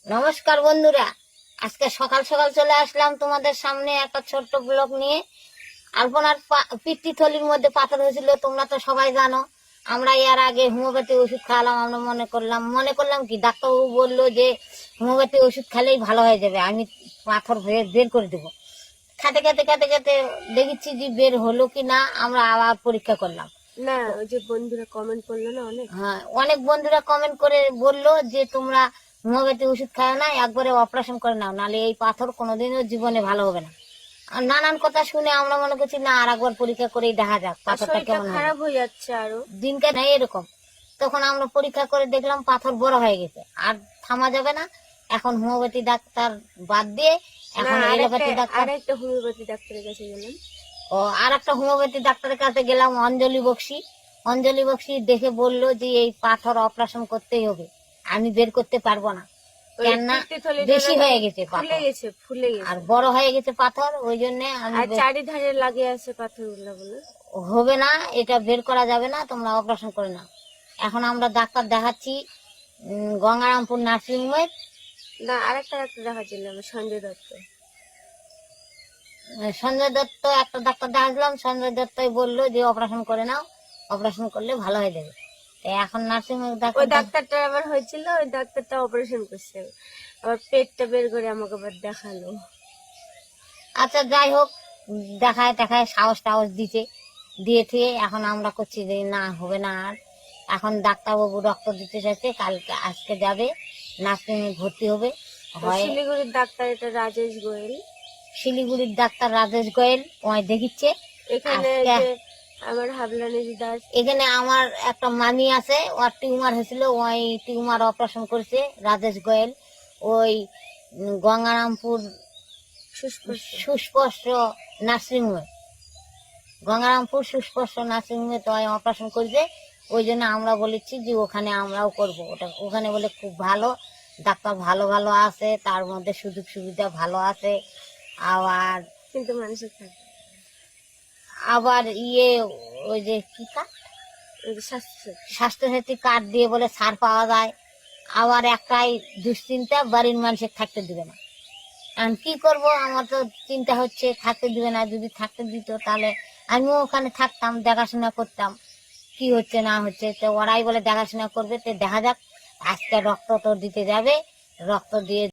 নমস্কার বন্ধুরা, আজকে সকাল সকাল চলে আসলাম তোমাদের সামনে একটা ছোট্ট ব্লগ নিয়ে। আলপনার পিত্তথলির মধ্যে পাথর হয়েছিল, তোমরা তো সবাই জানো। আমরা এর আগে হোমিওপ্যাথি ওষুধ খাওয়ালাম। আমরা মনে করলাম কি ডাক্তারবাবু বললো যে হোমিওপ্যাথি ওষুধ খেলেই ভালো হয়ে যাবে, আমি পাথর বের করে দেবো। খেতে খেতে খেতে খেতে দেখেছি যে বের হলো কি না, আমরা আবার পরীক্ষা করলাম। না, ওই যে বন্ধুরা কমেন্ট করলো না অনেক। হ্যাঁ, অনেক বন্ধুরা কমেন্ট করে বললো যে তোমরা হোমিওপ্যাথি ওষুধ খাও না, একবারে অপারেশন করে নাও, নাহলে এই পাথর কোনোদিনও জীবনে ভালো হবে না। আর নানান কথা শুনে আমরা মনে করছি না, আর একবার পরীক্ষা করেই দেখা যাক পাথরটা শরীরটা কেমন হবে। খারাপ হয়ে যাচ্ছে আরো। দিনকে নেই এরকম। তখন আমরা পরীক্ষা করে দেখলাম পাথর বড় হয়ে গেছে, আর থামা যাবে না। এখন হোমিওপ্যাথি ডাক্তার বাদ দিয়ে না, এখন এলোপ্যাথি ডাক্তার। আরেকটা হোমিওপ্যাথি ডাক্তারের কাছে গেলাম। ও, আর একটা হোমিওপ্যাথি ডাক্তারের কাছে গেলাম, অঞ্জলি বক্সি। অঞ্জলি বক্সি দেখে বললো যে এই পাথর অপারেশন করতেই হবে, আমি বের করতে পারবো না, কেননা বেশি হয়ে গেছে পাথর, ফুলে গেছে আর বড় হয়ে গেছে পাথর। ওই জন্য আমি আর চারিধারে লাগে আছে পাথরগুলো বলে হবে না, এটা বের করা যাবে না, তোমরা অপারেশন করে নাও। এখন আমরা ডাক্তার দেখাচ্ছি গঙ্গারামপুর নার্সিংহোমে। না, আরেকটা ডাক্তার দেখাচ্ছিলাম, সঞ্জয় দত্ত। সঞ্জয় দত্ত একটা ডাক্তার দেখাচ্ছিলাম, সঞ্জয় দত্তই বললো যে অপারেশন করে নাও, অপারেশন করলে ভালো হয়ে যাবে। এখন নার্সিংহোমে ওই ডাক্তারটা আবার হয়েছিল, ওই ডাক্তারটা অপারেশন করছে, আবার পেটটা বের করে আমাকে আবার দেখালো। আচ্ছা, যাই হোক, দেখায় দেখায় সাহস টাহস দিয়ে থুয়ে এখন আমরা করছি যে না, হবে না আর। এখন ডাক্তারবাবু রক্ত দিতে চাইছে, কালকে আজকে যাবে নার্সিংহোমে ভর্তি হবে। হয় শিলিগুড়ির ডাক্তার এটা রাজেশ গোয়েল। শিলিগুড়ির ডাক্তার রাজেশ গোয়েল ওই দেখিচ্ছে। এখানে আজকে যে আমার হাবলানি দাস, এখানে আমার একটা মামি আছে, ওর টিউমার হয়েছিল, ওই টিউমার অপারেশন করেছে রাজেশ গোয়েল। ওই গঙ্গারামপুর সুস্পষ্ট নার্সিংহোমে, গঙ্গারামপুর সুস্পষ্ট নার্সিংহোমে তো অপারেশন করেছে। ওই জন্য আমরা বলেছি যে ওখানে আমরাও করব। ওখানে বলে খুব ভালো ডাক্তার, ভালো ভালো আছে, তার মধ্যে সুযোগ সুবিধা ভালো আছে। আবার কিন্তু মানুষের থাকে আবার ওই যে কি কার্ড, স্বাস্থ্যসাথী কার্ড দিয়ে বলে ছাড় পাওয়া যায়। আবার একটাই দুশ্চিন্তা, বাড়ির মানুষের থাকতে দিবে না। আমি কি করব, আমার তো চিন্তা হচ্ছে থাকতে দিবে না। যদি থাকতে দিত তাহলে আমিও ওখানে থাকতাম, দেখাশোনা করতাম কি হচ্ছে না হচ্ছে। তো ওরাই বলে দেখাশোনা করবে, তো দেখা যাক। আজকে রক্ত তো দিতে যাবে, রক্ত দিয়ে